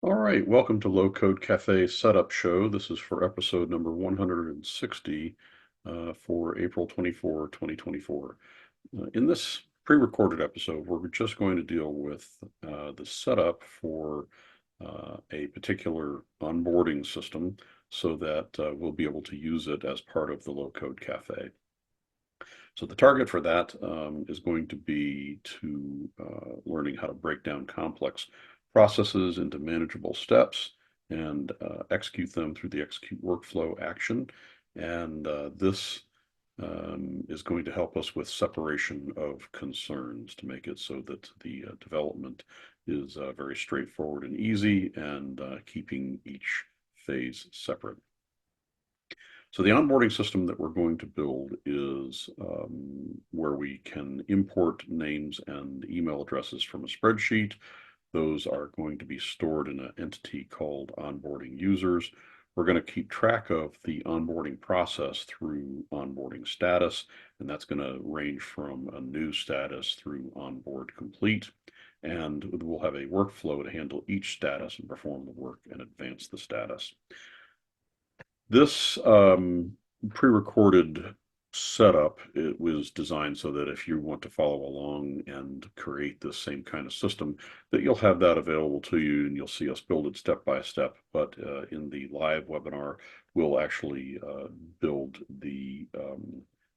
All right, welcome to Low-Code Café Setup Show. This is for episode number 160 for April 24, 2024. In this pre-recorded episode, we're just going to deal with the setup for a particular onboarding system so that we'll be able to use it as part of the Low-Code Café. So the target for that is going to be to learning how to break down complex processes into manageable steps and execute them through the execute workflow action. And this is going to help us with separation of concerns to make it so that the development is very straightforward and easy and keeping each phase separate. So the onboarding system that we're going to build is where we can import names and email addresses from a spreadsheet. Those are going to be stored in an entity called onboarding users. We're going to keep track of the onboarding process through onboarding status, and that's going to range from a new status through onboard complete. And we'll have a workflow to handle each status and perform the work and advance the status. This pre-recorded setup, it was designed so that if you want to follow along and create the same kind of system, that you'll have that available to you and you'll see us build it step by step. But in the live webinar, we'll actually build the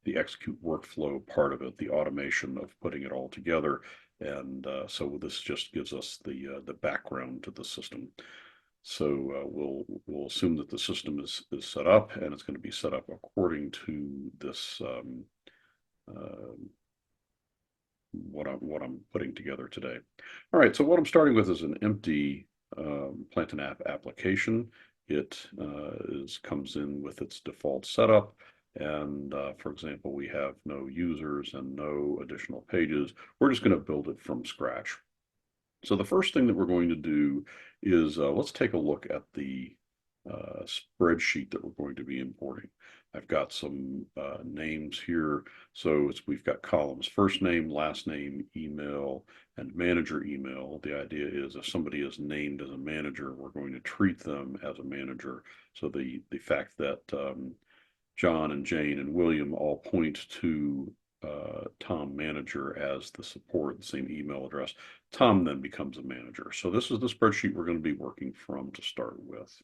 execute workflow part of it, the automation of putting it all together. And so this just gives us the background to the system. So we'll assume that the system is set up, and it's going to be set up according to this what I'm putting together today. All right, so what I'm starting with is an empty Plant and App application. It comes in with its default setup. And for example, we have no users and no additional pages. We're just going to build it from scratch. So the first thing that we're going to do is let's take a look at the spreadsheet that we're going to be importing. I've got some names here. So we've got columns: first name, last name, email, and manager email. The idea is if somebody is named as a manager, we're going to treat them as a manager. So the fact that John and Jane and William all point to Tom manager as the support, the same email address. Tom then becomes a manager. So this is the spreadsheet we're going to be working from to start with.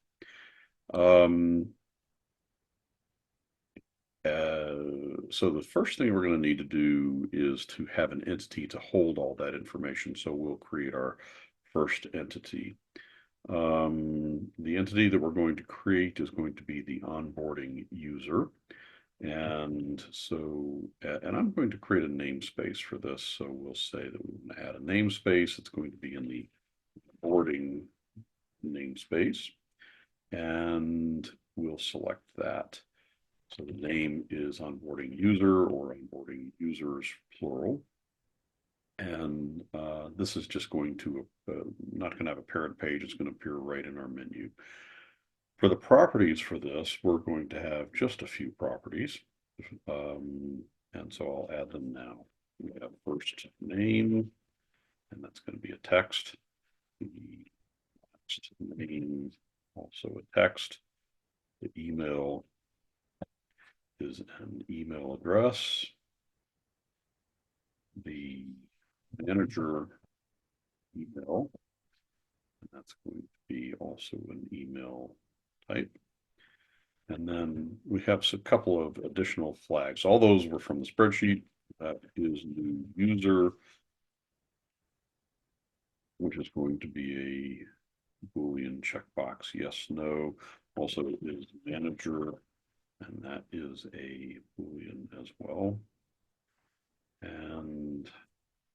So the first thing we're going to need to do is to have an entity to hold all that information. So we'll create our first entity. The entity that we're going to create is going to be the onboarding user. And so, and I'm going to create a namespace for this. So we'll say that we want to add a namespace. It's going to be in the onboarding namespace. And we'll select that. So the name is onboarding user or onboarding users plural. And this is just going to, not going to have a parent page. It's going to appear right in our menu. For the properties for this, we're going to have just a few properties. And so I'll add them now. We have first name, and that's going to be a text. The last name, also a text. The email is an email address. The manager email, and that's going to be also an email type. And then we have a couple of additional flags. All those were from the spreadsheet. That is new user, which is going to be a Boolean checkbox, yes, no. Also is manager, and that is a Boolean as well. And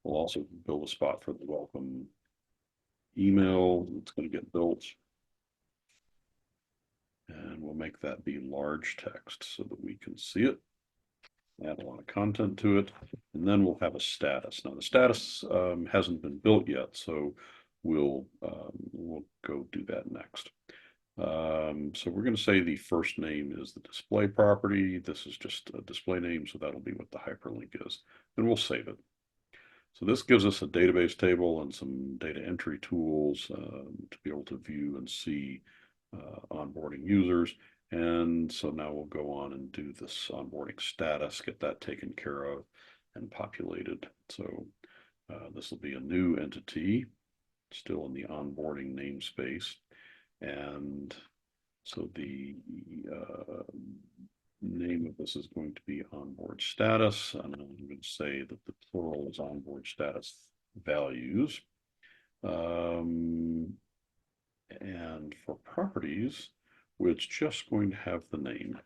we'll also build a spot for the welcome email. It's going to get built. And we'll make that be large text so that we can see it. Add a lot of content to it, and then we'll have a status. Now the status hasn't been built yet, so we'll go do that next. So we're going to say the first name is the display property. This is just a display name, so that'll be what the hyperlink is. And we'll save it. So this gives us a database table and some data entry tools to be able to view and see onboarding users. And so now we'll go on and do this onboarding status, get that taken care of and populated. So this will be a new entity, still in the onboarding namespace. And so the name of this is going to be onboard status. And I'm going to say that the plural is onboard status values. And for properties, it's just going to have the name,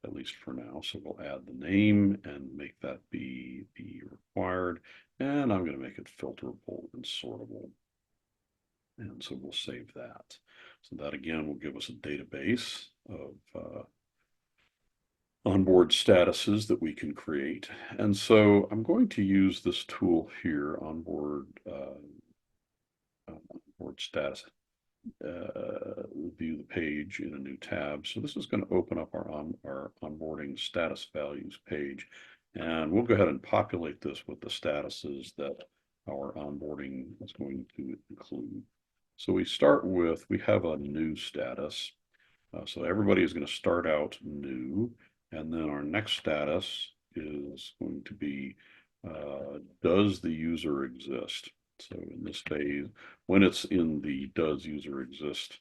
at least for now. So we'll add the name and make that be required. And I'm going to make it filterable and sortable. And so we'll save that. So that again will give us a database of onboard statuses that we can create. And so I'm going to use this tool here, onboard status, view the page in a new tab. So this is going to open up our onboarding status values page. And we'll go ahead and populate this with the statuses that our onboarding is going to include. So we start with, we have a new status. So everybody is going to start out new. And then our next status is going to be, does the user exist? So in this phase, when it's in the does user exist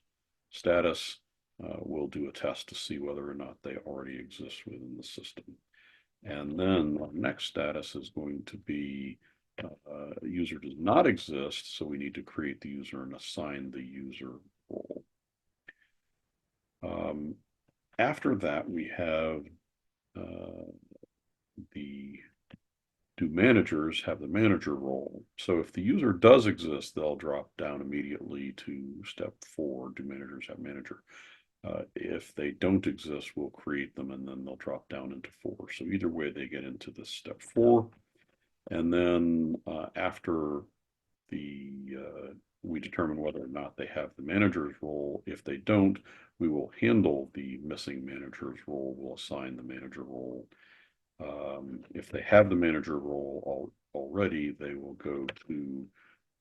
status, we'll do a test to see whether or not they already exist within the system. And then our next status is going to be user does not exist, so we need to create the user and assign the user role. After that, we have the do managers have the manager role. So if the user does exist, they'll drop down immediately to step 4, do managers have manager. If they don't exist, we'll create them and then they'll drop down into 4. So either way, they get into this step 4. And then after we determine whether or not they have the manager's role. If they don't, we will handle the missing manager's role. We'll assign the manager role. If they have the manager role already, they will go to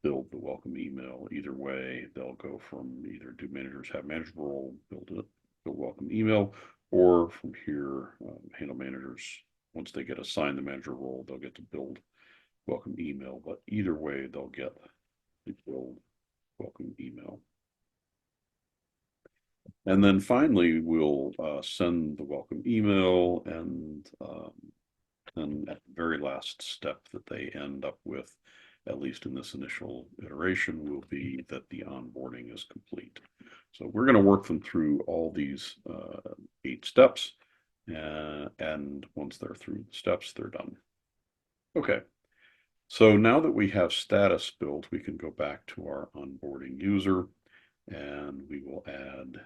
build the welcome email. Either way, they'll go from either do managers have manager role, build welcome email, or from here, handle managers. Once they get assigned the manager role, they'll get to build welcome email. But either way, they'll get the build welcome email. And then finally, we'll send the welcome email, and at the very last step that they end up with, at least in this initial iteration, will be that the onboarding is complete. So we're going to work them through all these 8 steps, and once they're through the steps, they're done. Okay, so now that we have status built, we can go back to our onboarding user, and we will add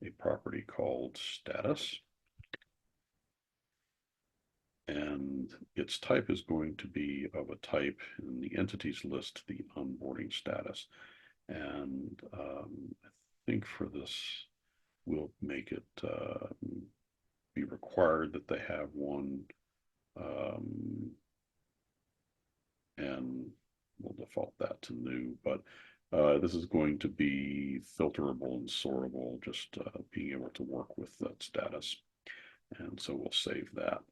a property called status. And its type is going to be of a type in the entities list, the onboarding status. And I think for this, we'll make it be required that they have one. And we'll default that to new, but this is going to be filterable and sortable, just being able to work with that status. And so we'll save that.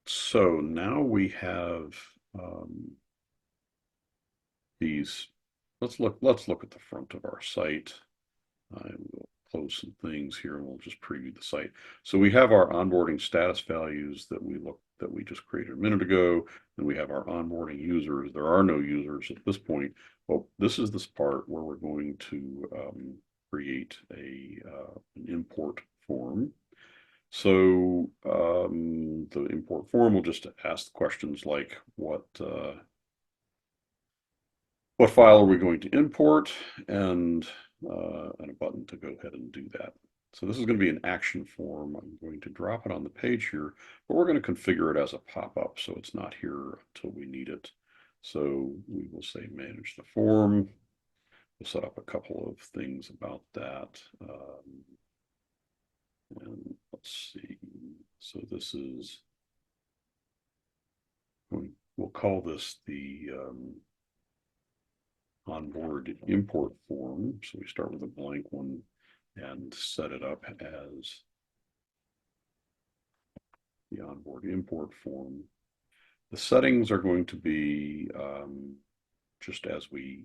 So now we have these. Let's look at the front of our site. I will close some things here and we'll just preview the site. So we have our onboarding status values that we just created a minute ago, and we have our onboarding users. There are no users at this point. Well, this is this part where we're going to create an import form. So the import form will just ask questions like what file are we going to import, and a button to go ahead and do that. So this is going to be an action form. I'm going to drop it on the page here, but we're going to configure it as a pop-up, so it's not here until we need it. So we will say manage the form. We'll set up a couple of things about that. And let's see. So this is, we'll call this the onboard import form. So we start with a blank one and set it up as the onboard import form. The settings are going to be just as we,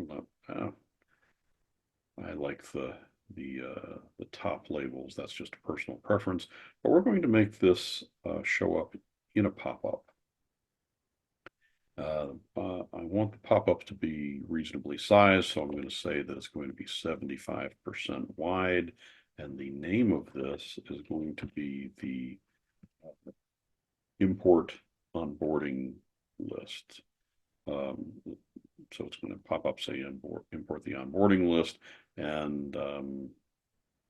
I like the top labels. That's just a personal preference, but we're going to make this show up in a pop-up. I want the pop-up to be reasonably sized, so I'm going to say that it's going to be 75% wide, and the name of this is going to be the import onboarding list. So it's going to pop up, say import the onboarding list, and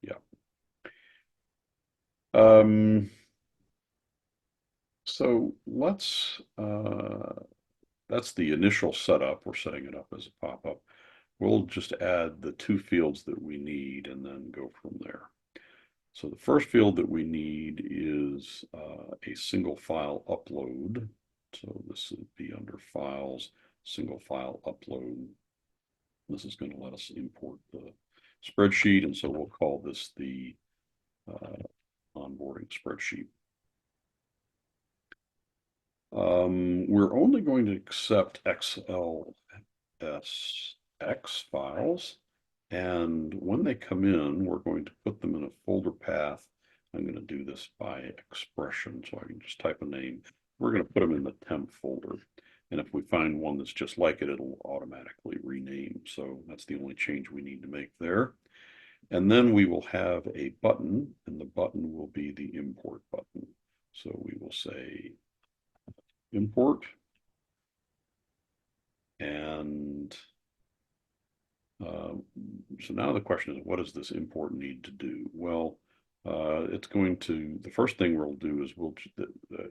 yeah. So let's, that's the initial setup. We're setting it up as a pop-up. We'll just add the two fields that we need and then go from there. So the first field that we need is a single file upload. So this would be under files, single file upload. This is going to let us import the spreadsheet, and so we'll call this the onboarding spreadsheet. We're only going to accept XLSX files, and when they come in, we're going to put them in a folder path. I'm going to do this by expression, so I can just type a name. We're going to put them in the temp folder, and if we find one that's just like it, it'll automatically rename. So that's the only change we need to make there. And then we will have a button, and the button will be the import button. So we will say import, and so now the question is, what does this import need to do? Well, it's going to, the first thing we'll do is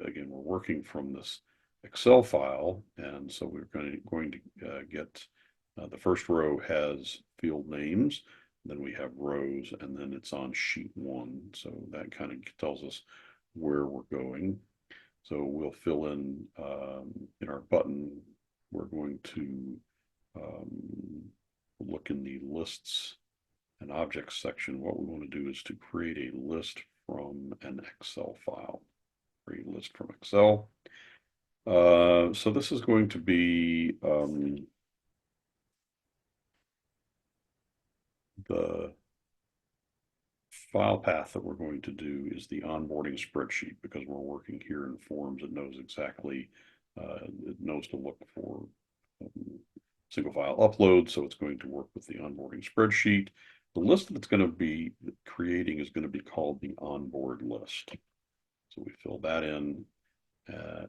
again, we're working from this Excel file, and so we're going to get, the first row has field names, then we have rows, and then it's on sheet 1. So that kind of tells us where we're going. So we'll fill in our button, we're going to look in the lists and objects section. What we want to do is to create a list from an Excel file, create a list from Excel. So this is going to be the file path that we're going to do is the onboarding spreadsheet, because we're working here in forms. It knows exactly, it knows to look for single file upload, so it's going to work with the onboarding spreadsheet. The list that it's going to be creating is going to be called the onboard list. So we fill that in.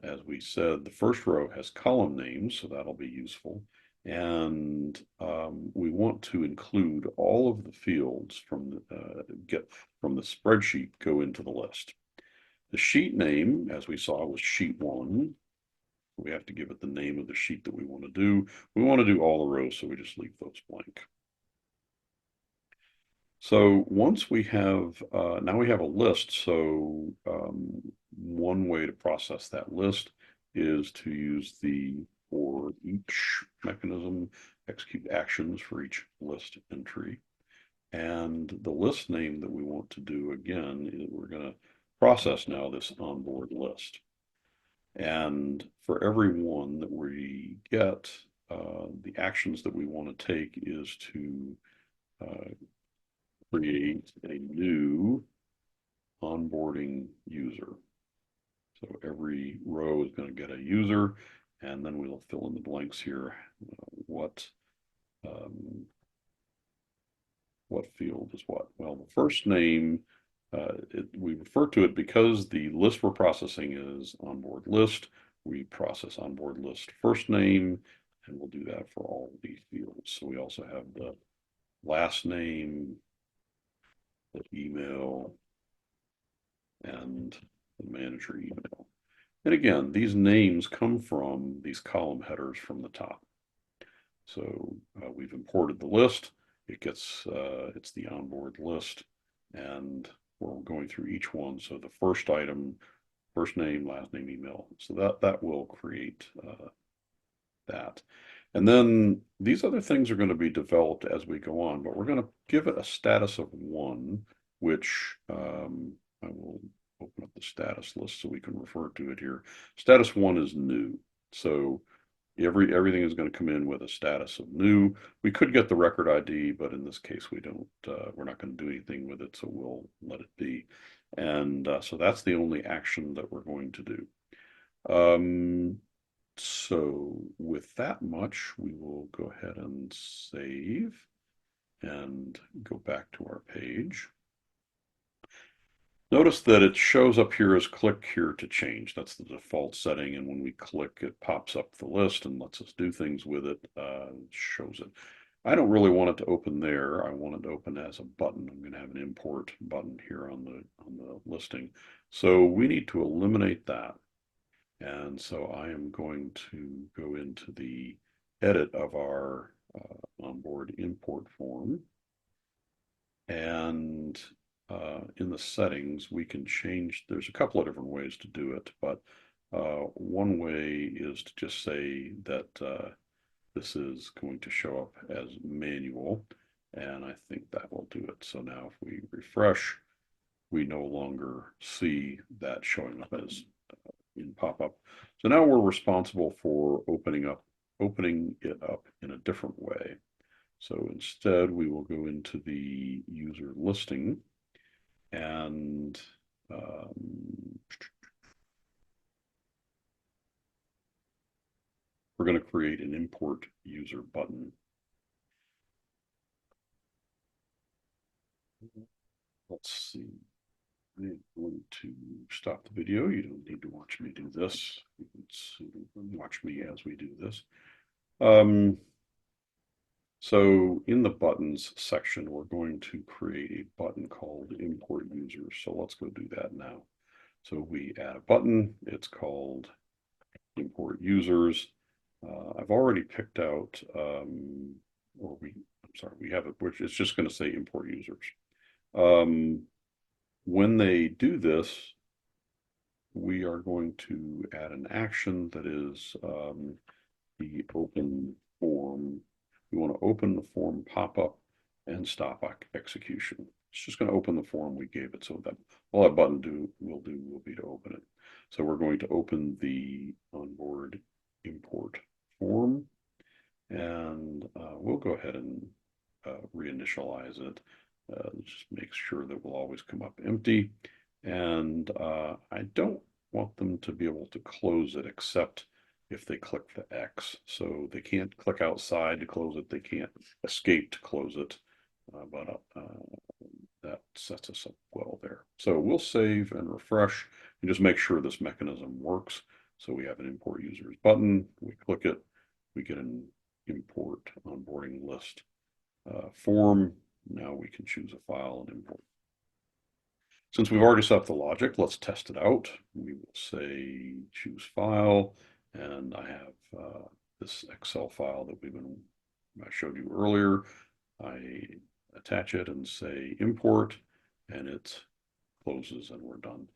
As we said, the first row has column names, so that'll be useful. And we want to include all of the fields from the spreadsheet go into the list. The sheet name, as we saw, was sheet 1. We have to give it the name of the sheet that we want to do. We want to do all the rows, so we just leave those blank. So once we have, now we have a list. So one way to process that list is to use the for each mechanism, execute actions for each list entry. And the list name that we want to do again is we're going to process now this onboard list. And for every one that we get, the actions that we want to take is to create a new onboarding user. So every row is going to get a user, and then we'll fill in the blanks here. What field is what? Well, the first name, we refer to it because the list we're processing is onboard list. We process onboard list first name, and we'll do that for all of these fields. So we also have the last name, the email, and the manager email. And again, these names come from these column headers from the top. So we've imported the list. It gets, it's the onboard list, and where we're going through each one. So the first item, first name, last name, email. So that will create that. And then these other things are going to be developed as we go on, but we're going to give it a status of 1, which I will open up the status list so we can refer to it here. Status 1 is new. So everything is going to come in with a status of new. We could get the record ID, but in this case we don't. We're not going to do anything with it, so we'll let it be. And so that's the only action that we're going to do. So with that much, we will go ahead and save and go back to our page. Notice that it shows up here as click here to change. That's the default setting, and when we click, it pops up the list and lets us do things with it, shows it. I don't really want it to open there. I want it to open as a button. I'm going to have an import button here on the listing. So we need to eliminate that. And so I am going to go into the edit of our onboard import form. And in the settings, we can change, there's a couple of different ways to do it, but one way is to just say that this is going to show up as manual, and I think that will do it. So now if we refresh, we no longer see that showing up as in pop-up. So now we're responsible for opening it up in a different way. So instead, we will go into the user listing and we're going to create an import user button. Let's see. I'm going to stop the video. You don't need to watch me do this. You can watch me as we do this. So in the buttons section, we're going to create a button called import users. So let's go do that now. So we add a button. It's called import users. I've already picked out, we have it, which is just going to say import users. When they do this, we are going to add an action that is the open form. We want to open the form pop-up and stop execution. It's just going to open the form we gave it, so that all that button will be to open it. So we're going to open the onboard import form, and we'll go ahead and reinitialize it. Just make sure that will always come up empty. And I don't want them to be able to close it except if they click the X. So they can't click outside to close it. They can't escape to close it. But that sets us up well there. So we'll save and refresh and just make sure this mechanism works. So we have an import users button. We click it. We get an import onboarding list form. Now we can choose a file and import. Since we've already set up the logic, let's test it out. We will say choose file, and I have this Excel file that I showed you earlier. I attach it and say import, and it closes and we're done.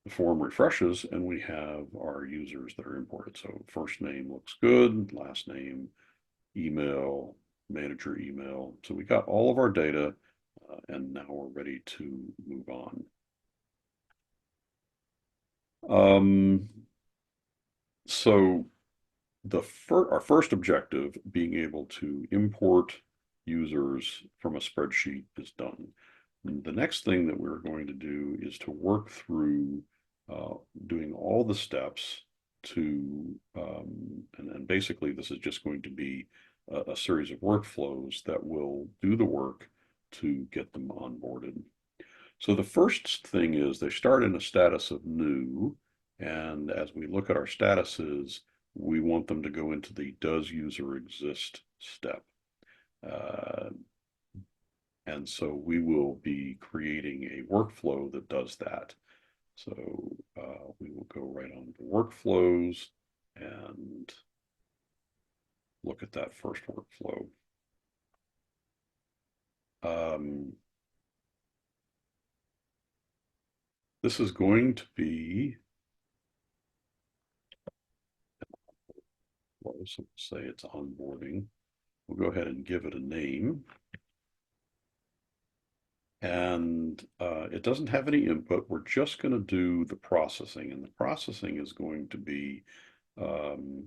The form refreshes and we have our users that are imported. So first name looks good, last name, email, manager email. So we got all of our data and now we're ready to move on. So our first objective, being able to import users from a spreadsheet, is done. And the next thing that we're going to do is to work through doing all the steps to, and basically this is just going to be a series of workflows that will do the work to get them onboarded. So the first thing is they start in a status of new, and as we look at our statuses, we want them to go into the does user exist step. And so we will be creating a workflow that does that. So we will go right on to workflows and look at that first workflow. This is going to be, well, so say it's onboarding. We'll go ahead and give it a name. And it doesn't have any input. We're just going to do the processing, and the processing is going to be um,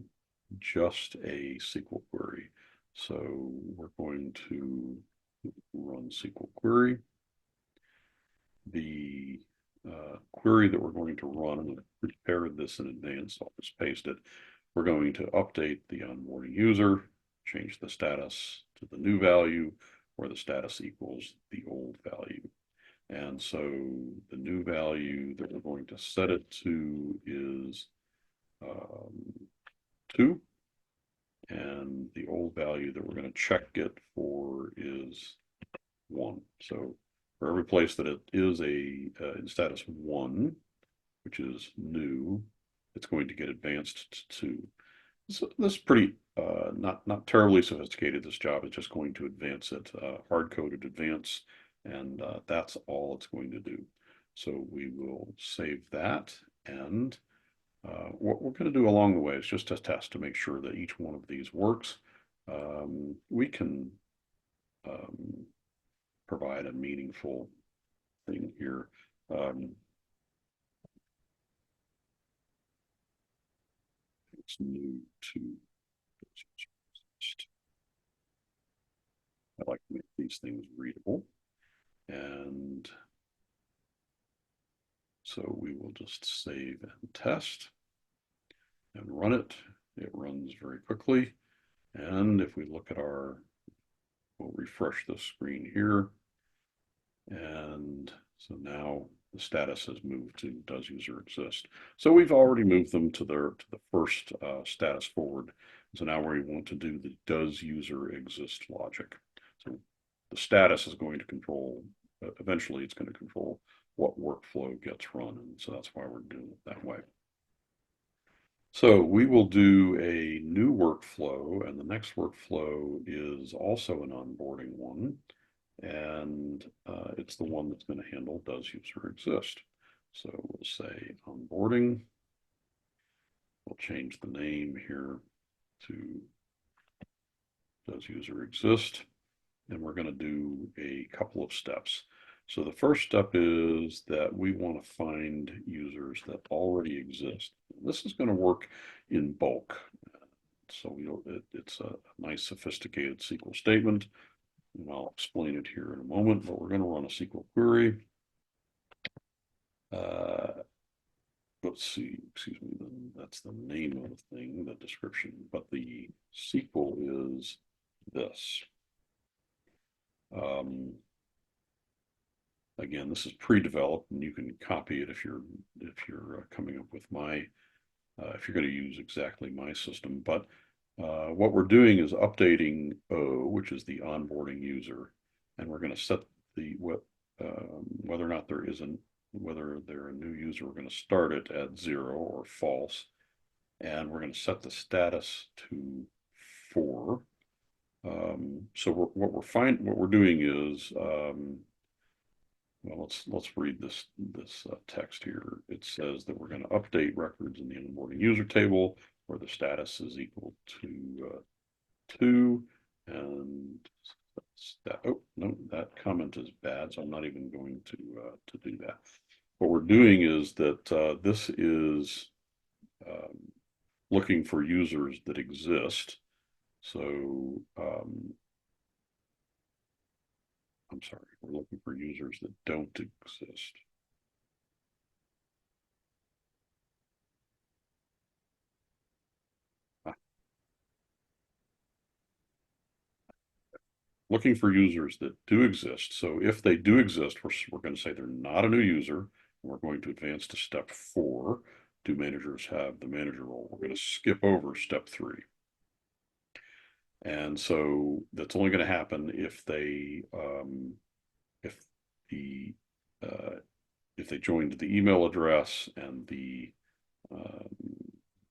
just a SQL query. So we're going to run SQL query. The query that we're going to run, and I've prepared this in advance, I'll just paste it. We're going to update the onboarding user, change the status to the new value, where the status equals the old value. And so the new value that we're going to set it to is 2. And the old value that we're going to check it for is 1. So for every place that it is in status 1, which is new, it's going to get advanced to 2. So this is pretty not terribly sophisticated. This job is just going to advance it, hard-coded advance, and that's all it's going to do. So we will save that, and what we're going to do along the way is just a test to make sure that each one of these works. We can provide a meaningful thing here. It's new to. I like to make these things readable. And so we will just save and test and run it. It runs very quickly. And if we look at we'll refresh the screen here. And so now the status has moved to does user exist. So we've already moved them to the first status forward. So now we want to do the does user exist logic. So the status is going to control, eventually it's going to control what workflow gets run. And so that's why we're doing it that way. So we will do a new workflow, and the next workflow is also an onboarding one. And it's the one that's going to handle does user exist. So we'll say onboarding. We'll change the name here to does user exist. And we're going to do a couple of steps. So the first step is that we want to find users that already exist. This is going to work in bulk. So it's a nice sophisticated SQL statement. And I'll explain it here in a moment, but we're going to run a SQL query. Let's see, excuse me, that's the name of the thing, the description, but the SQL is this. Again, this is pre-developed, and you can copy it if you're coming up with if you're going to use exactly my system. But what we're doing is updating O, which is the onboarding user, and we're going to set whether or not whether they're a new user. We're going to start it at 0 or false, and we're going to set the status to 4. So what we're doing is well, let's read this text here. It says that we're going to update records in the onboarding user table where the status is equal to 2, and oh no, that comment is bad, so I'm not even going to do that. What we're doing is that this is looking for users that exist. So I'm sorry, we're looking for users that don't exist. Looking for users that do exist. So if they do exist, we're going to say they're not a new user. And we're going to advance to step 4. Do managers have the manager role? We're going to skip over step 3. And so that's only going to happen if they if they joined the email address and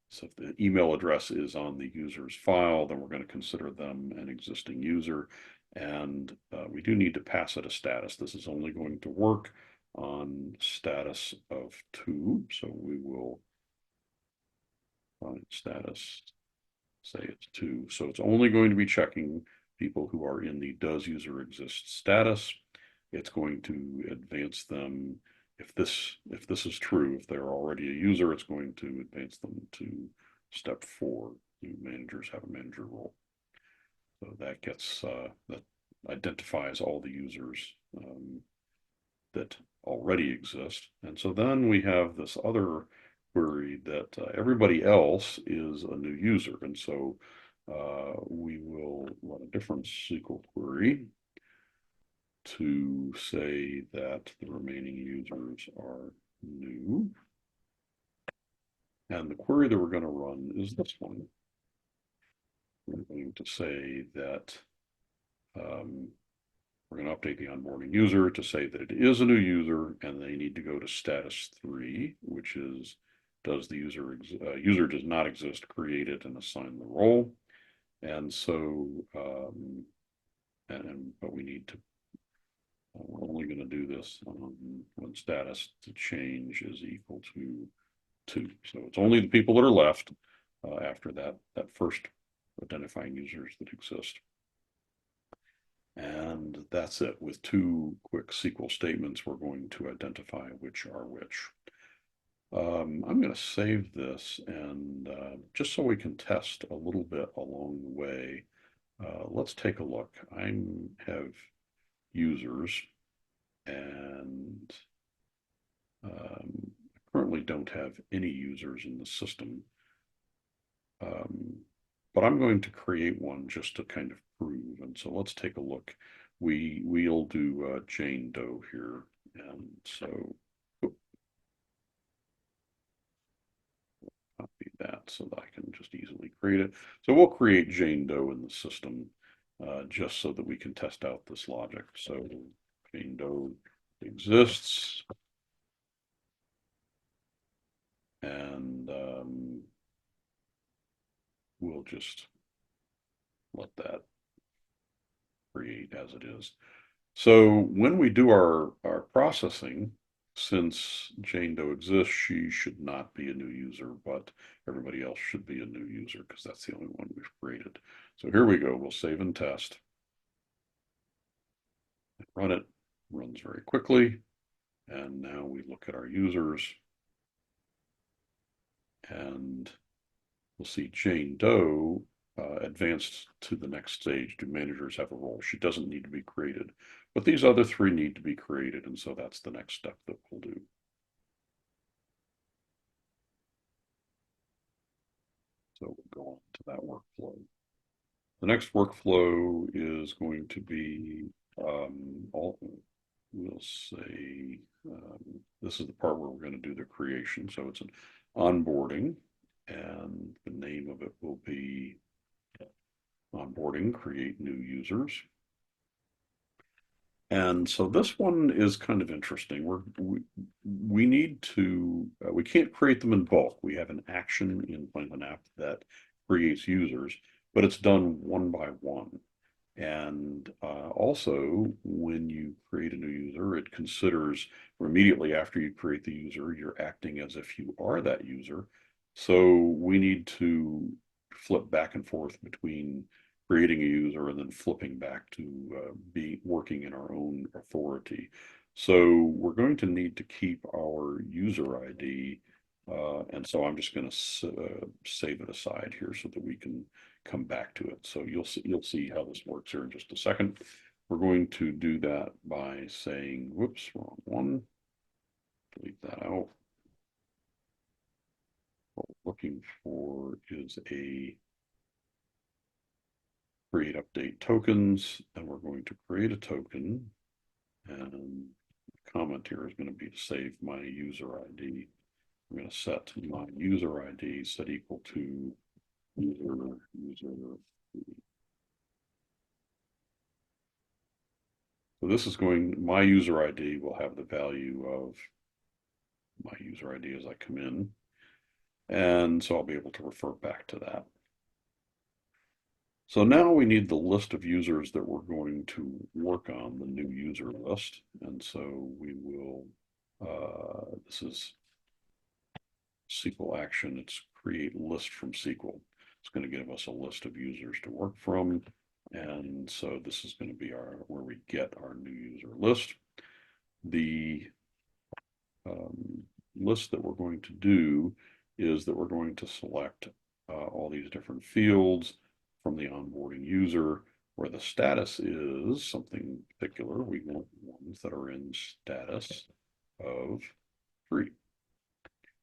so if the email address is on the user's file, then we're going to consider them an existing user. And we do need to pass it a status. This is only going to work on status of 2. So we will find status, say it's 2. So it's only going to be checking people who are in the does user exist status. It's going to advance them. If this is true, if they're already a user, it's going to advance them to step 4. Do managers have a manager role? So that gets that identifies all the users that already exist. And so then we have this other query that everybody else is a new user. And so we will run a different SQL query to say that the remaining users are new. And the query that we're going to run is this one. We're going to say that we're going to update the onboarding user to say that it is a new user, and they need to go to status 3, which is does the user user does not exist, create it and assign the role. And so, but we need to. We're only going to do this when status to change is equal to 2. So it's only the people that are left after that first identifying users that exist. And that's it. With 2 quick SQL statements, we're going to identify which are which. I'm going to save this, and just so we can test a little bit along the way, let's take a look. I have users, and currently don't have any users in the system. But I'm going to create one just to kind of prove. And so let's take a look. We'll do Jane Doe here. And so copy that so that I can just easily create it. So we'll create Jane Doe in the system just so that we can test out this logic. So Jane Doe exists. And we'll just let that create as it is. So when we do our processing, since Jane Doe exists, she should not be a new user, but everybody else should be a new user because that's the only one we've created. So here we go. We'll save and test. Run it. Runs very quickly. And now we look at our users. And we'll see Jane Doe advanced to the next stage. Do managers have a role? She doesn't need to be created, but these other 3 need to be created, and so that's the next step that we'll do. So we'll go on to that workflow. The next workflow is going to be we'll say this is the part where we're going to do the creation. So it's an onboarding, and the name of it will be onboarding, create new users. And so this one is kind of interesting. We need to, we can't create them in bulk. We have an action in Planning App that creates users, but it's done one by one. And also, when you create a new user, it considers immediately after you create the user, you're acting as if you are that user. So we need to flip back and forth between creating a user and then flipping back to be working in our own authority. So we're going to need to keep our user ID. And so I'm just going to save it aside here so that we can come back to it. So you'll see how this works here in just a second. We're going to do that by saying, whoops, wrong one. Delete that out. What we're looking for is a create update tokens, and we're going to create a token, and the comment here is going to be to save my user ID. I'm going to set my user ID set equal to user. So this is going, my user ID will have the value of my user ID as I come in. And so I'll be able to refer back to that. So now we need the list of users that we're going to work on, the new user list. And so we will This is SQL action. It's create list from SQL. It's going to give us a list of users to work from. And so this is going to be where we get our new user list. The list that we're going to do is that we're going to select all these different fields from the onboarding user where the status is something particular. We want ones that are in status of free.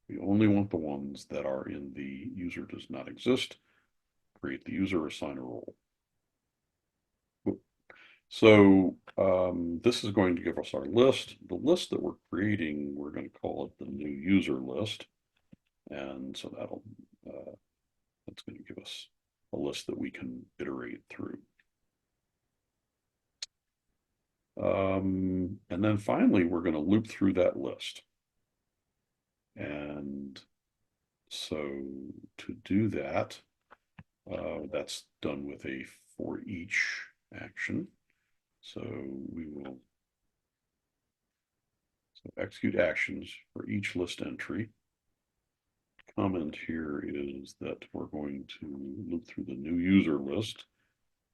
We only want the ones that are in the user does not exist. Create the user, assign a role. So this is going to give us our list. The list that we're creating, we're going to call it the new user list. And so that's going to give us a list that we can iterate through. And then finally, we're going to loop through that list. And so to do that, that's done with a for each action. So we will execute actions for each list entry. Comment here is that we're going to loop through the new user list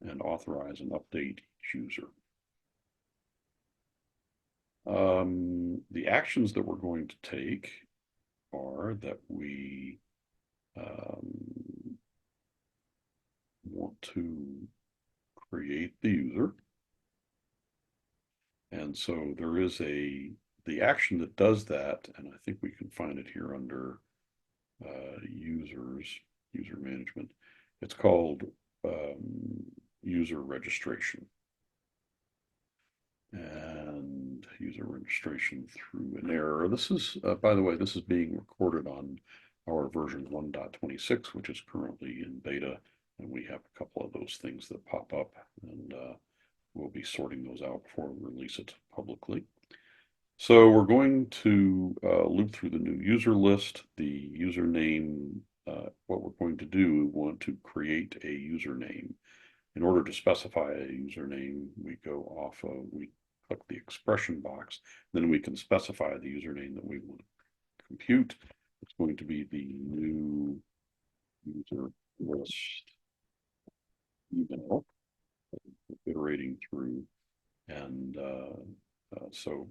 and authorize and update each user. The actions that we're going to take are that we want to create the user. And so there is the action that does that, and I think we can find it here under user management. It's called user registration. And user registration through an error. This is, by the way, this is being recorded on our version 1.26, which is currently in beta. And we have a couple of those things that pop up, and we'll be sorting those out before we release it publicly. So we're going to loop through the new user list, the username. What we're going to do, we want to create a username. In order to specify a username, we click the expression box, then we can specify the username that we want to compute. It's going to be the new user list email, iterating through. And so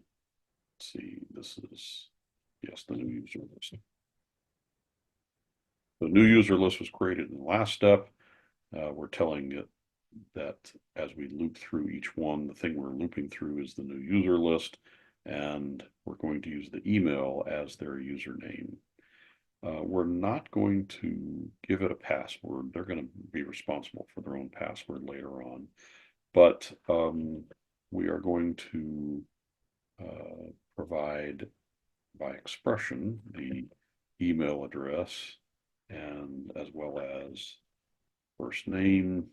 let's see, this is, yes, the new user list. The new user list was created in the last step. We're telling it that as we loop through each one, the thing we're looping through is the new user list, and we're going to use the email as their username. We're not going to give it a password. They're going to be responsible for their own password later on, but we are going to provide by expression the email address and as well as first name,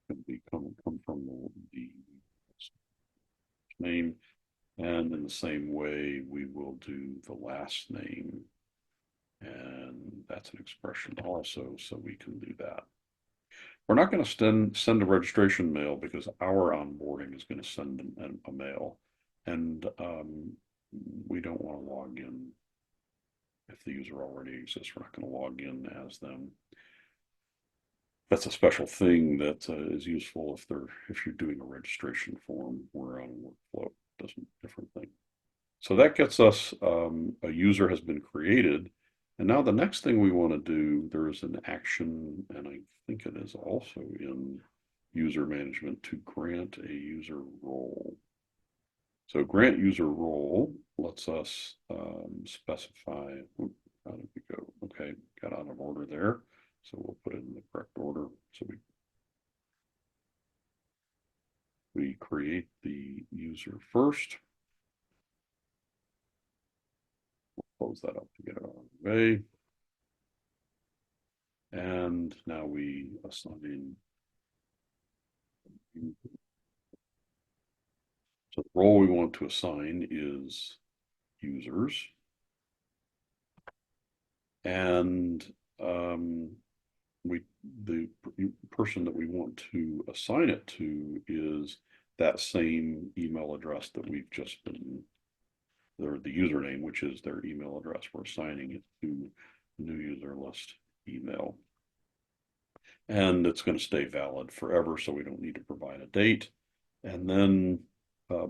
can come from the name, and in the same way we will do the last name, and that's an expression also, so we can do that. We're not going to send a registration mail because our onboarding is going to send a mail, and we don't want to log in if the user already exists. We're not going to log in as them. That's a special thing that is useful if you're doing a registration form or on a workflow. Different thing. So that gets us a user has been created. And now the next thing we want to do, there is an action, and I think it is also in user management, to grant a user role. So grant user role lets us specify, how did we go? Okay, got out of order there. So we'll put it in the correct order. So we create the user first. We'll close that up to get it on the way. And now we assign. So the role we want to assign is users. And the person that we want to assign it to is that same email address that we've just been, or the username, which is their email address. We're assigning it to new user list email. And it's going to stay valid forever, so we don't need to provide a date. And then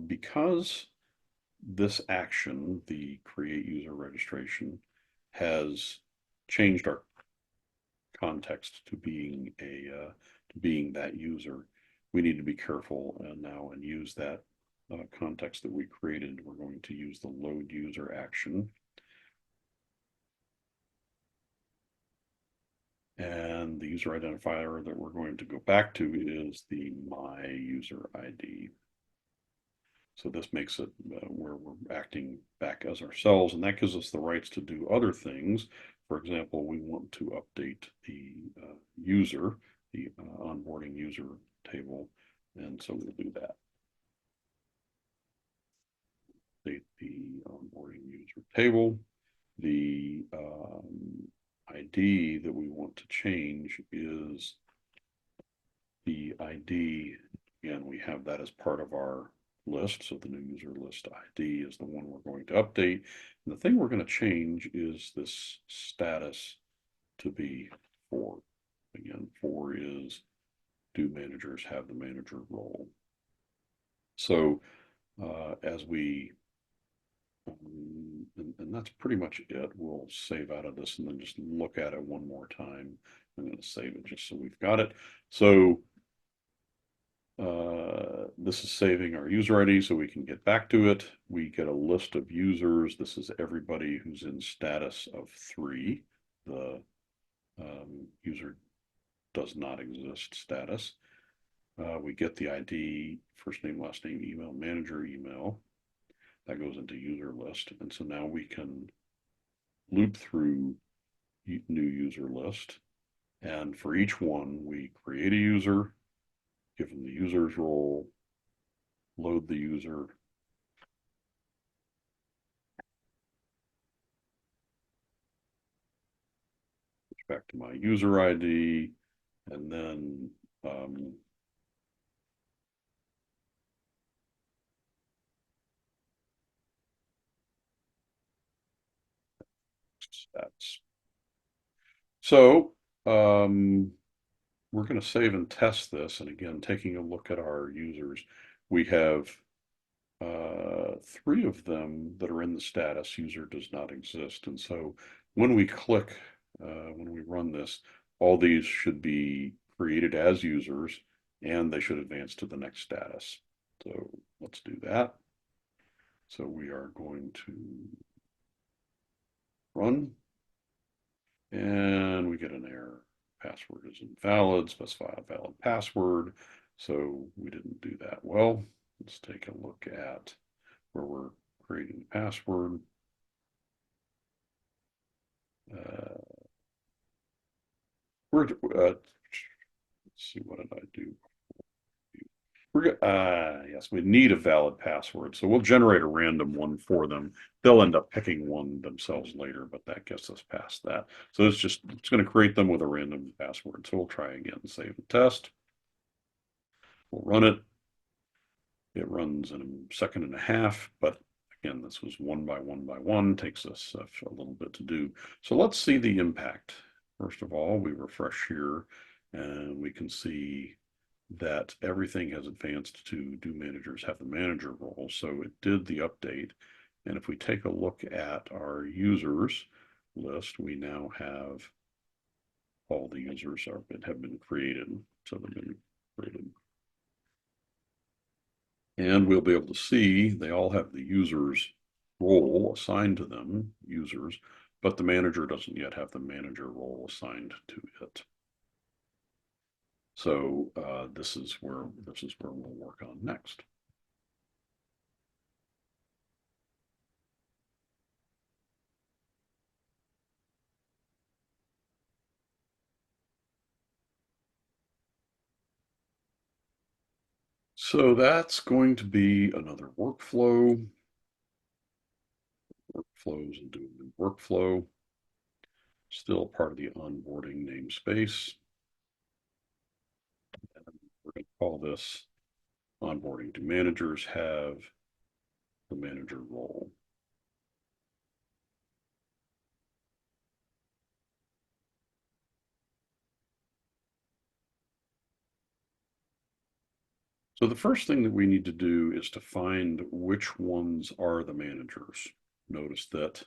because this action, the create user registration, has changed our context to being that user, we need to be careful now and use that context that we created. We're going to use the load user action. And the user identifier that we're going to go back to is the my user ID. So this makes it where we're acting back as ourselves, and that gives us the rights to do other things. For example, we want to update the user, the onboarding user table, and so we'll do that. Update the onboarding user table. The ID that we want to change is the ID. Again, we have that as part of our list. So the new user list ID is the one we're going to update. And the thing we're going to change is this status to be 4. Again, 4 is, do managers have the manager role? So as we, and that's pretty much it. We'll save out of this and then just look at it one more time. I'm going to save it just so we've got it. So this is saving our user ID so we can get back to it. We get a list of users. This is everybody who's in status of 3. The user does not exist status. We get the ID, first name, last name, email, manager email. That goes into user list. And so now we can loop through new user list. And for each one, we create a user, give them the user's role, load the user, back to my user ID, and then that's so we're going to save and test this. And again, taking a look at our users, we have 3 of them that are in the status user does not exist. And so when we click, when we run this, all these should be created as users and they should advance to the next status. So let's do that. So we are going to run and we get an error. Password is invalid, specify a valid password. So we didn't do that well. Let's take a look at where we're creating the password. Let's see, what did I do? Yes, we need a valid password. So we'll generate a random one for them. They'll end up picking one themselves later, but that gets us past that. So it's going to create them with a random password. So we'll try again, save and test. We'll run it. It runs in a second and a half, but again, this was one by one, takes us a little bit to do. So let's see the impact. First of all, we refresh here and we can see that everything has advanced to do managers have the manager role. So it did the update. And if we take a look at our users list, we now have all the users have been created. So they've been created. And we'll be able to see they all have the user's role assigned to them, users, but the manager doesn't yet have the manager role assigned to it. So this is where we'll work on next. So that's going to be another workflow. Workflows and doing the workflow. Still part of the onboarding namespace. And we're going to call this onboarding. Do managers have the manager role? So the first thing that we need to do is to find which ones are the managers. Notice that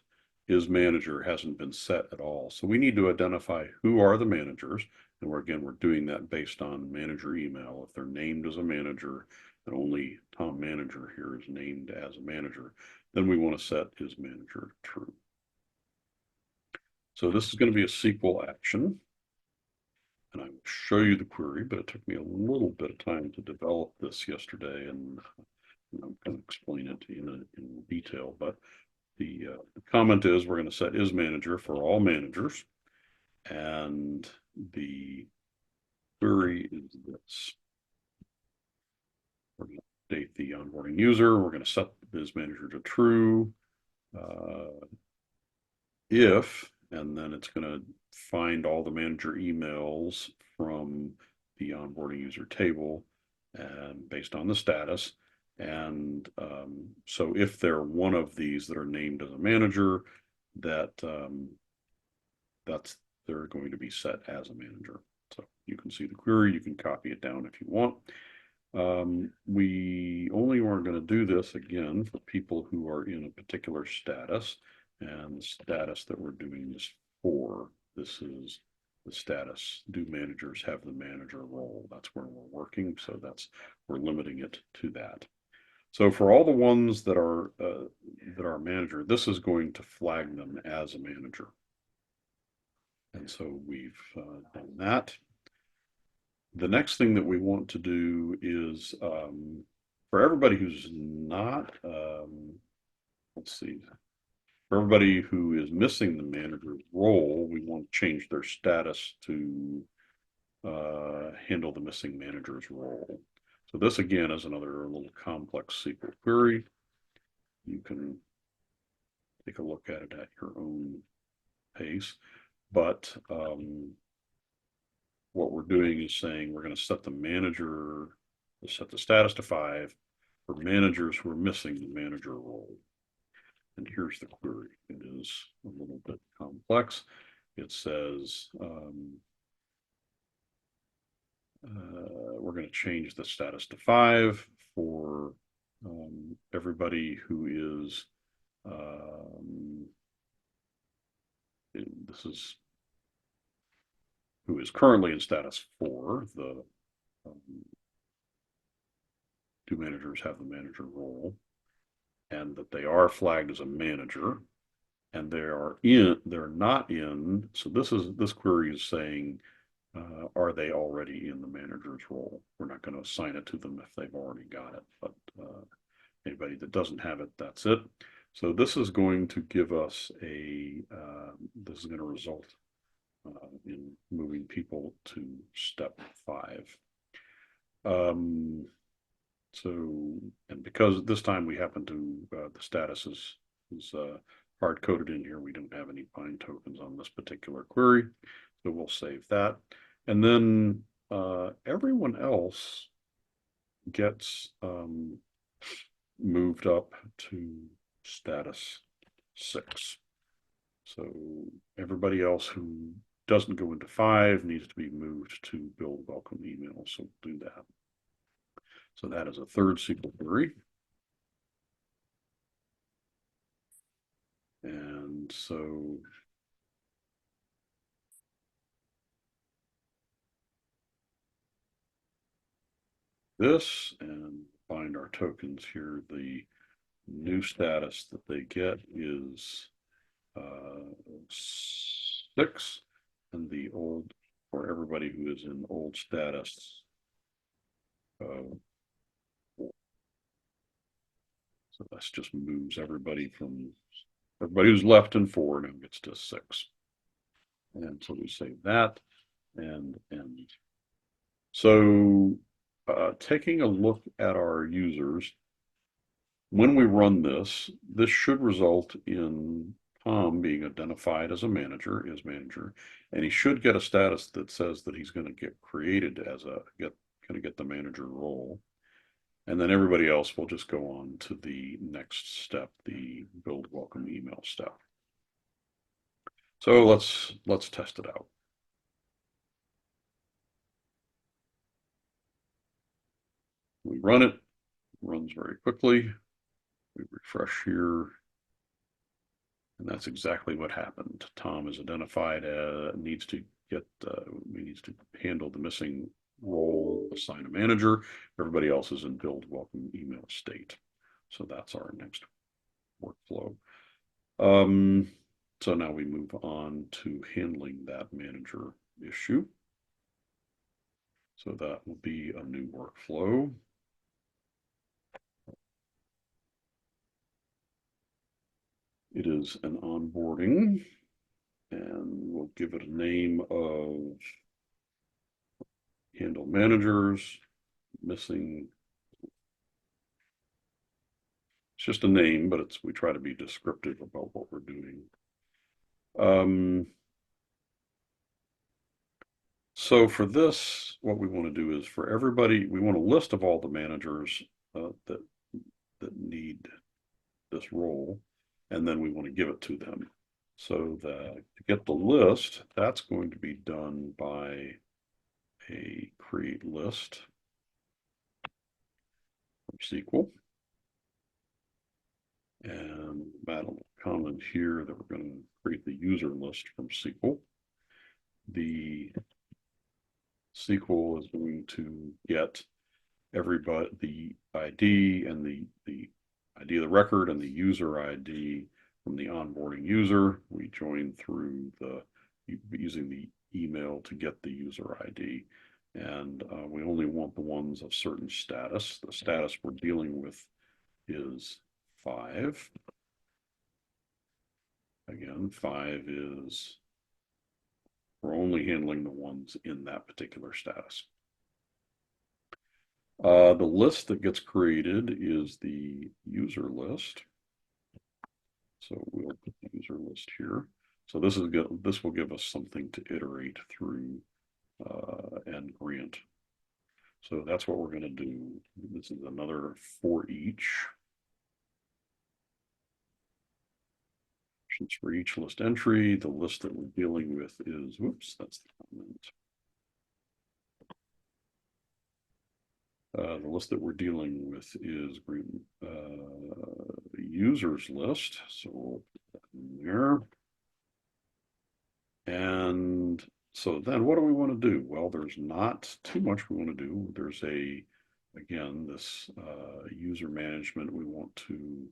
is manager hasn't been set at all. So we need to identify who are the managers. And we're doing that based on manager email. If they're named as a manager and only Tom manager here is named as a manager, then we want to set is manager true. So this is going to be a SQL action. And I will show you the query, but it took me a little bit of time to develop this yesterday, and I'm going to explain it in detail. But the comment is we're going to set is manager for all managers, and the query is this. We're going to update the onboarding user. We're going to set is manager to true. If, and then it's going to find all the manager emails from the onboarding user table and based on the status. And so if they're one of these that are named as a manager, they're going to be set as a manager. So you can see the query, you can copy it down if you want. We only are going to do this again for people who are in a particular status, and the status that we're doing this for. This is the status. Do managers have the manager role? That's where we're working, so we're limiting it to that. So for all the ones that are manager, this is going to flag them as a manager. And so we've done that. The next thing that we want to do is for everybody who's not, let's see, for everybody who is missing the manager's role, we want to change their status to handle the missing manager's role. So this again is another little complex SQL query. You can take a look at it at your own pace, but what we're doing is saying we're going to set the status to 5 for managers who are missing the manager role. And here's the query. It is a little bit complex. It says we're going to change the status to 5 for everybody who is who is currently in status 4. The do managers have the manager role, and that they are flagged as a manager, and they're not in. So this query is saying, are they already in the manager's role? We're not going to assign it to them if they've already got it, but anybody that doesn't have it, that's it. So this is going to give us this is going to result in moving people to step 5. And because this time we happen to, the status is hard coded in here, we don't have any bind tokens on this particular query. So we'll save that. And then everyone else gets moved up to status 6. So everybody else who doesn't go into 5 needs to be moved to build welcome email. So we'll do that. So that is a third SQL query. And so this, and find our tokens here. The new status that they get is 6, and the old, for everybody who is in old status, 4. So this just moves everybody who's left in 4 now gets to 6. And so we save that and end. So taking a look at our users, when we run this should result in Tom being identified as a manager, and he should get a status that says that he's going to get created as going to get the manager role. And then everybody else will just go on to the next step, the build welcome email step. So let's test it out. We run it, runs very quickly. We refresh here, and that's exactly what happened. Tom is identified, needs to handle the missing role, assign a manager. Everybody else is in build welcome email state. So that's our next workflow. So now we move on to handling that manager issue. So that will be a new workflow. It is an onboarding, and we'll give it a name of handle managers, missing. It's just a name, but we try to be descriptive about what we're doing. So for this, what we want to do is for everybody, we want a list of all the managers that need this role, and then we want to give it to them. So to get the list, that's going to be done by a create list from SQL. And Matt will comment here that we're going to create the user list from SQL. The SQL is going to get everybody the ID and the ID of the record and the user ID from the onboarding user. We join through using the email to get the user ID. And we only want the ones of certain status. The status we're dealing with is 5. Again, 5 is, we're only handling the ones in that particular status. The list that gets created is the user list. So we'll put the user list here. So this will give us something to iterate through and grant. So that's what we're going to do. This is another for each. For each list entry, the list that we're dealing with is, whoops, that's the comment. The list that we're dealing with is the users list. So we'll put that in there. And so then what do we want to do? Well, there's not too much we want to do. There's again, this user management, we want to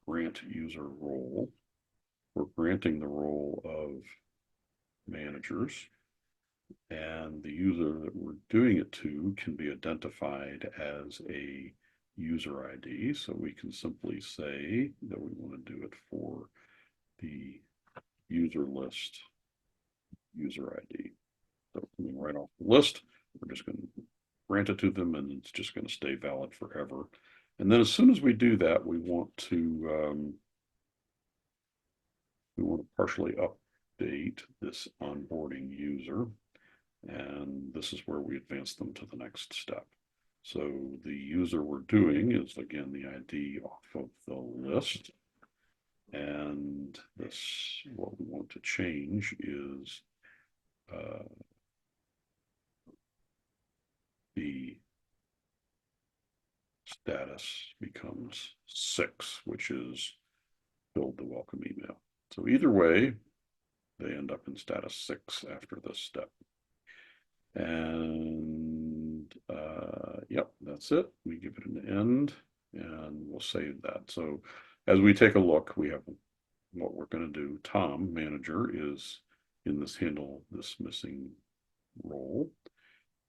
grant user role. We're granting the role of managers, and the user that we're doing it to can be identified as a user ID. So we can simply say that we want to do it for the user list user ID. So coming right off the list, we're just going to grant it to them, and it's just going to stay valid forever. And then as soon as we do that, we want to partially update this onboarding user, and this is where we advance them to the next step. So the user we're doing is, again, the ID off of the list. And what we want to change is the status becomes 6, which is build the welcome email. So either way, they end up in status 6 after this step. And yep, that's it. We give it an end, and we'll save that. So as we take a look, we have what we're going to do. Tom, manager, is in this handle this missing role.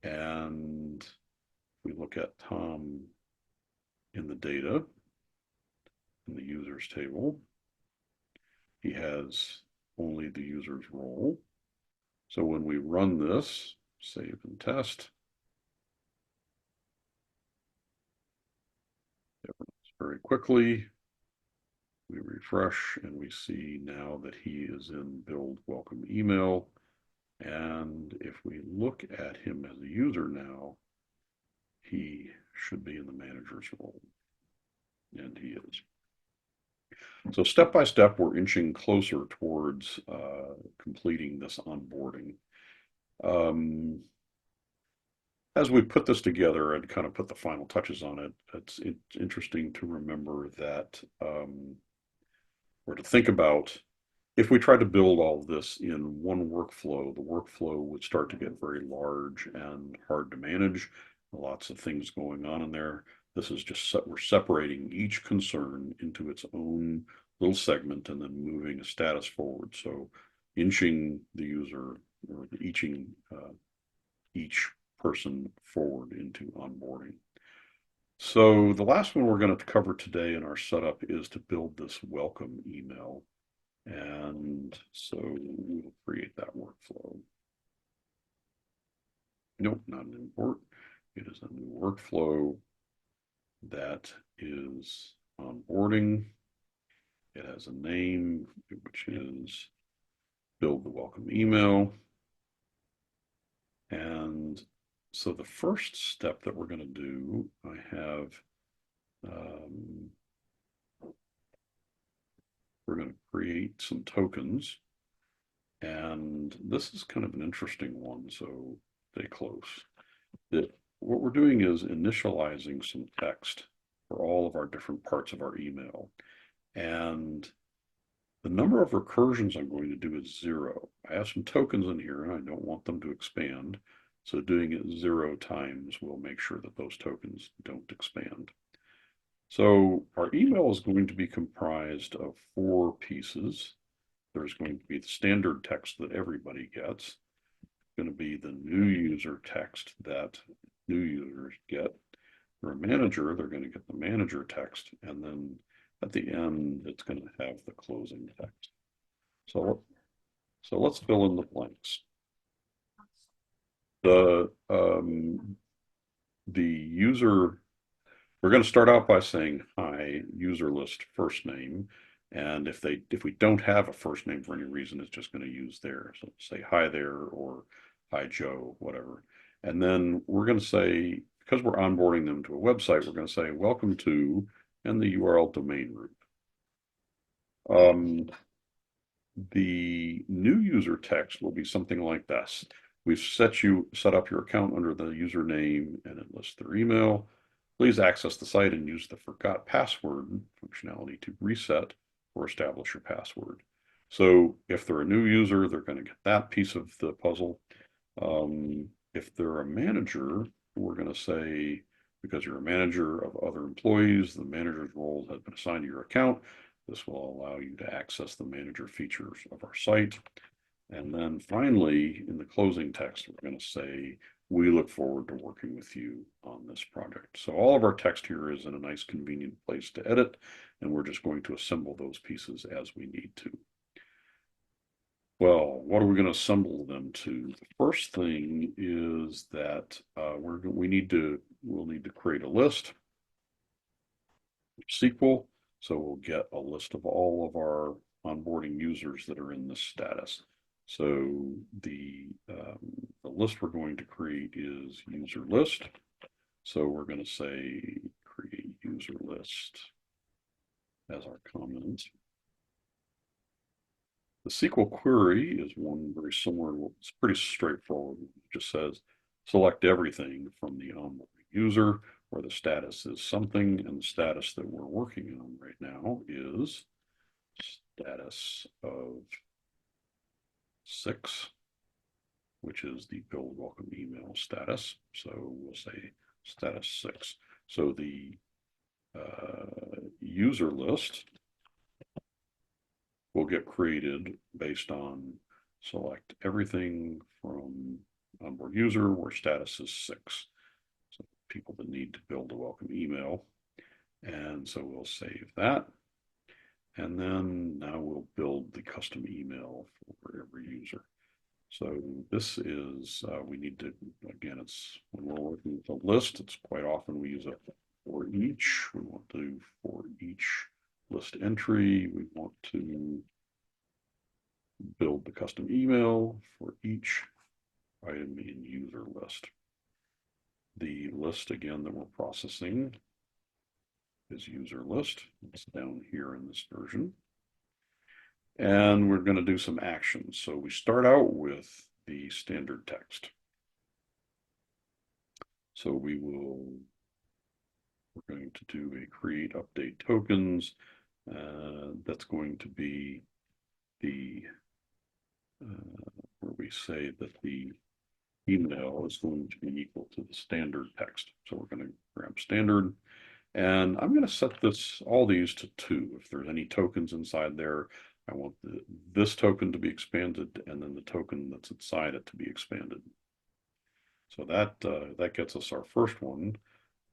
And we look at Tom in the data, in the users table. He has only the user's role. So when we run this, save and test, it runs very quickly. We refresh and we see now that he is in build welcome email. And if we look at him as a user now, he should be in the manager's role, and he is. So step by step, we're inching closer towards completing this onboarding. As we put this together and kind of put the final touches on it, it's interesting to remember that, or to think about, if we tried to build all of this in one workflow, the workflow would start to get very large and hard to manage. Lots of things going on in there. This is just, we're separating each concern into its own little segment and then moving a status forward. So inching the user, or each person forward into onboarding. So the last one we're going to cover today in our setup is to build this welcome email. And so we'll create that workflow. Nope, not an import. It is a new workflow that is onboarding. It has a name, which is build the welcome email. And so the first step that we're going to do, I have, we're going to create some tokens. And this is kind of an interesting one, so stay close. What we're doing is initializing some text for all of our different parts of our email. And the number of recursions I'm going to do is 0. I have some tokens in here and I don't want them to expand. So doing it 0 times will make sure that those tokens don't expand. So our email is going to be comprised of 4 pieces. There's going to be the standard text that everybody gets. Going to be the new user text that new users get. For a manager, they're going to get the manager text, and then at the end, it's going to have the closing text. So let's fill in the blanks. The user, we're going to start out by saying hi, user list first name. And if we don't have a first name for any reason, it's just going to use there. So say hi there, or hi Joe, whatever. And then we're going to say, because we're onboarding them to a website, we're going to say welcome to, and the URL domain root. The new user text will be something like this. We've set up your account under the username, and it lists their email. Please access the site and use the forgot password functionality to reset or establish your password. So if they're a new user, they're going to get that piece of the puzzle. If they're a manager, we're going to say, because you're a manager of other employees, the manager's role has been assigned to your account. This will allow you to access the manager features of our site. And then finally, in the closing text, we're going to say, we look forward to working with you on this project. So all of our text here is in a nice, convenient place to edit, and we're just going to assemble those pieces as we need to. Well, what are we going to assemble them to? The first thing is that we'll need to create a list, SQL. So we'll get a list of all of our onboarding users that are in this status. So the list we're going to create is user list. So we're going to say create user list as our comment. The SQL query is one very similar. It's pretty straightforward. It just says select everything from the onboarding user, where the status is something, and the status that we're working on right now is status of 6, which is the build welcome email status. So we'll say status 6. So the user list will get created based on select everything from onboard user where status is 6. So people that need to build a welcome email. And so we'll save that. And then now we'll build the custom email for every user. So this is, we need to, again, it's when we're working with a list, it's quite often we use a for each. We want to, for each list entry, we want to build the custom email for each item in user list. The list again that we're processing is user list. It's down here in this version. And we're going to do some actions. So we start out with the standard text. So we're going to do a create update tokens. That's going to be the where we say that the email is going to be equal to the standard text. So we're going to grab standard, and I'm going to set all these to 2. If there's any tokens inside there, I want this token to be expanded, and then the token that's inside it to be expanded. So that gets us our first one.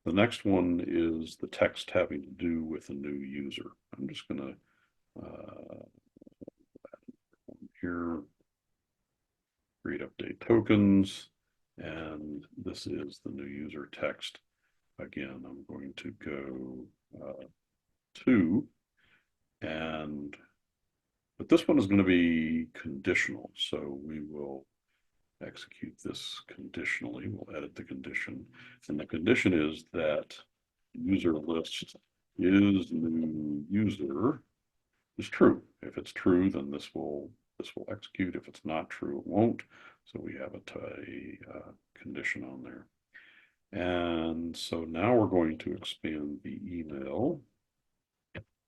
The next one is the text having to do with a new user. I'm just going to here create update tokens, and this is the new user text. Again, I'm going to go 2, but this one is going to be conditional, so we will execute this conditionally. We'll edit the condition, and the condition is that user list is new user is true. If it's true, then this will execute. If it's not true, it won't. So we have a condition on there. And so now we're going to expand the email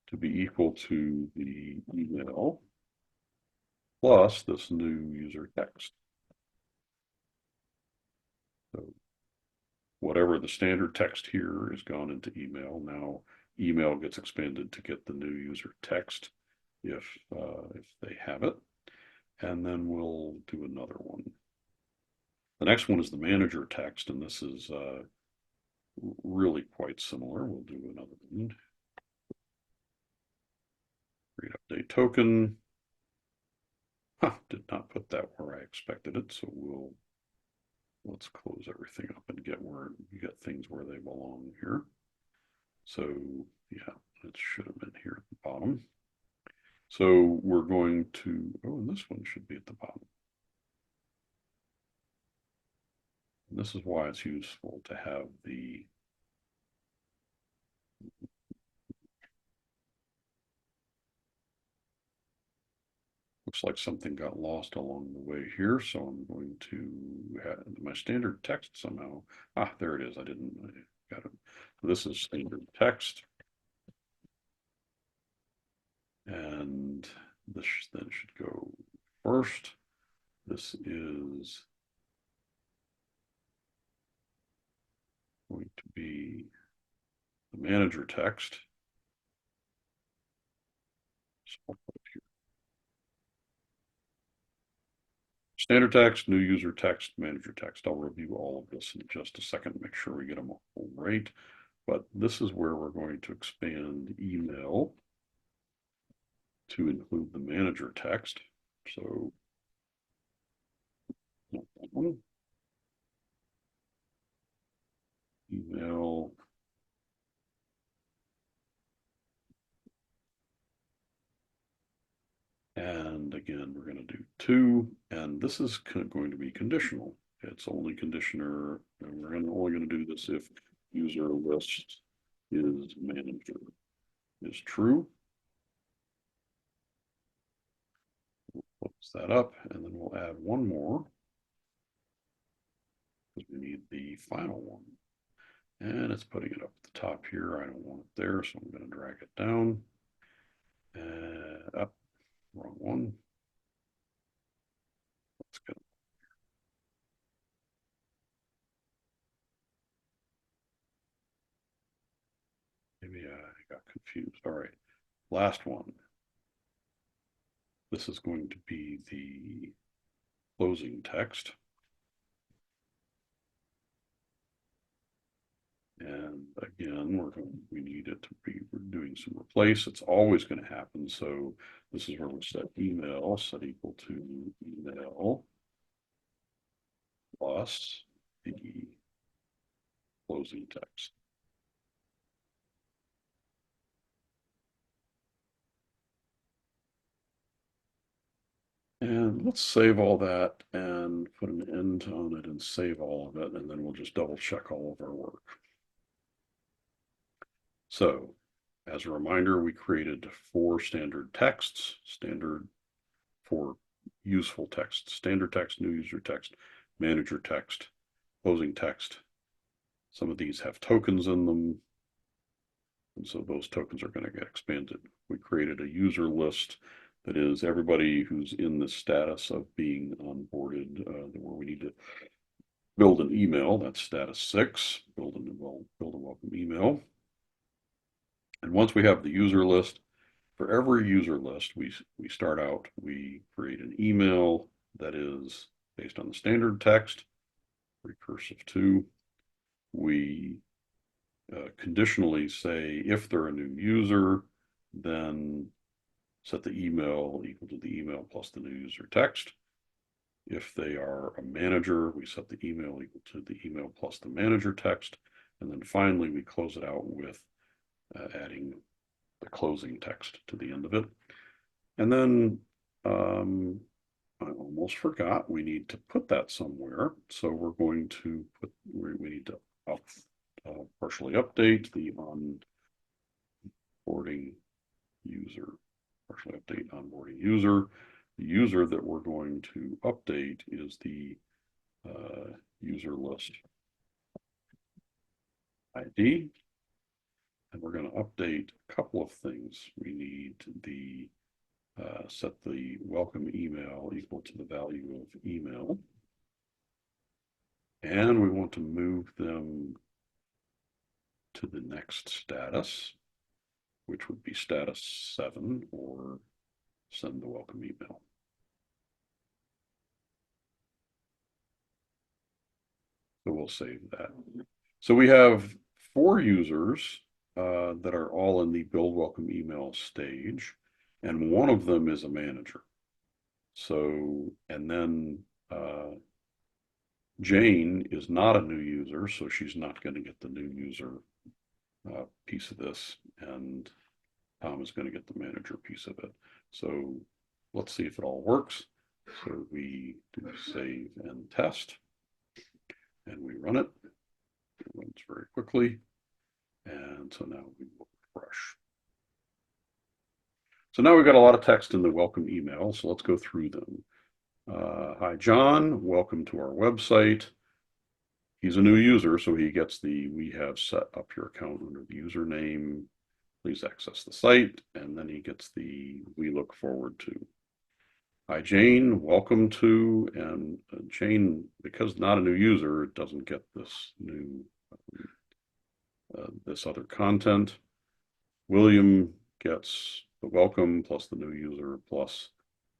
to be equal to the email plus this new user text. So whatever the standard text here is gone into email. Now email gets expanded to get the new user text if they have it. And then we'll do another one. The next one is the manager text, and this is really quite similar. We'll do another one. Create update token. Did not put that where I expected it, so let's close everything up and get things where they belong here. So yeah, it should have been here at the bottom. So we're going to, and this one should be at the bottom. And this is why it's useful to have the looks like something got lost along the way here, so I'm going to have my standard text somehow. There it is. I got it. This is standard text. And this then should go first. This is going to be the manager text. So I'll put it here. Standard text, new user text, manager text. I'll review all of this in just a second, make sure we get them all right. But this is where we're going to expand email to include the manager text. So email and again we're going to do 2, and this is going to be conditional. It's only conditioner, and we're only going to do this if user list is manager is true. We'll close that up, and then we'll add one more because we need the final one. And it's putting it up at the top here. I don't want it there, so I'm going to drag it down. Up, wrong one. Let's go. Maybe I got confused. All right, last one. This is going to be the closing text. And again, we need it to be, we're doing some replace. It's always going to happen. So this is where we set email, set equal to email plus the closing text. And let's save all that and put an end on it and save all of it, and then we'll just double check all of our work. So, as a reminder, we created 4 standard texts, standard for useful text, standard text, new user text, manager text, closing text. Some of these have tokens in them, and so those tokens are going to get expanded. We created a user list that is everybody who's in the status of being onboarded, where we need to build an email. That's status 6, build a welcome email. And once we have the user list, for every user list, we start out, we create an email that is based on the standard text, recursive to. We conditionally say if they're a new user, then set the email equal to the email plus the new user text. If they are a manager, we set the email equal to the email plus the manager text. And then finally, we close it out with adding the closing text to the end of it. And then I almost forgot, we need to put that somewhere. So we're going to put, we need to partially update the onboarding user, partially update onboarding user. The user that we're going to update is the user list ID. And we're going to update a couple of things. We need the set the welcome email equal to the value of email. And we want to move them to the next status, which would be status 7, or send the welcome email. So we'll save that. So we have 4 users that are all in the build welcome email stage, and one of them is a manager. So, and then Jane is not a new user, so she's not going to get the new user piece of this, and Tom is going to get the manager piece of it. So let's see if it all works. So we do save and test, and we run it. It runs very quickly, and so now we will refresh. So now we've got a lot of text in the welcome email, so let's go through them. Hi, John. Welcome to our website. He's a new user, so he gets the we have set up your account under the username. Please access the site, and then he gets the we look forward to. Hi, Jane. Welcome to, and Jane, because not a new user, doesn't get this new this other content. William gets the welcome plus the new user plus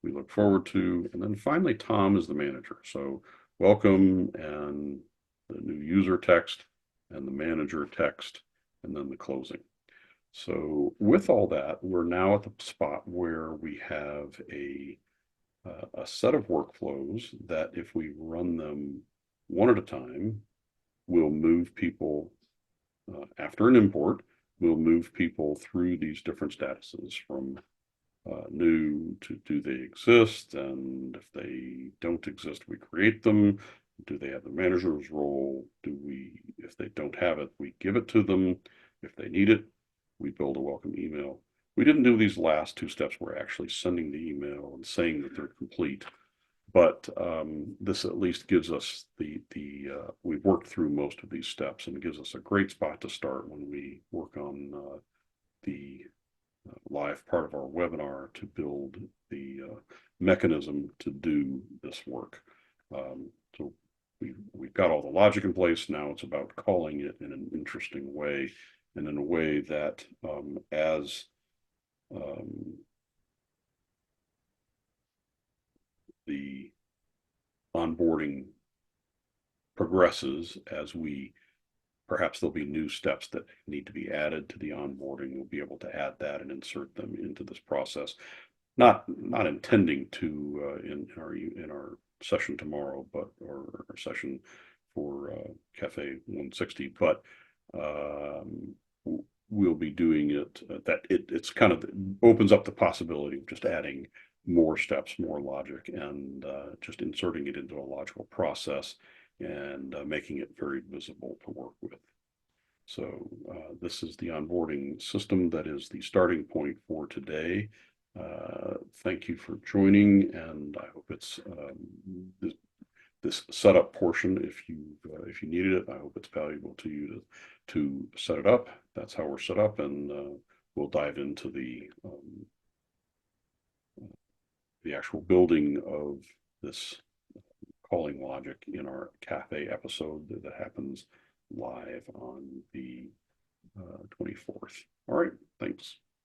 we look forward to. And then finally, Tom is the manager. So welcome and the new user text and the manager text, and then the closing. So with all that, we're now at the spot where we have a set of workflows that if we run them one at a time, will move people after an import, we'll move people through these different statuses from new to do they exist, and if they don't exist, we create them. Do they have the manager's role? Do we, if they don't have it, we give it to them. If they need it, we build a welcome email. We didn't do these last 2 steps. We're actually sending the email and saying that they're complete. But this at least gives us we've worked through most of these steps and gives us a great spot to start when we work on the live part of our webinar to build the mechanism to do this work. So we've got all the logic in place. Now it's about calling it in an interesting way, and in a way that as the onboarding progresses, as we perhaps there'll be new steps that need to be added to the onboarding. We'll be able to add that and insert them into this process. Not intending to in our session tomorrow, but or our session for Cafe 160, but we'll be doing it. It's kind of opens up the possibility of just adding more steps, more logic, and just inserting it into a logical process and making it very visible to work with. So this is the onboarding system that is the starting point for today. Thank you for joining, and I hope it's this setup portion, if you needed it, I hope it's valuable to you to set it up. That's how we're set up, and we'll dive into the actual building of this calling logic in our cafe episode that happens live on the 24th. All right, thanks.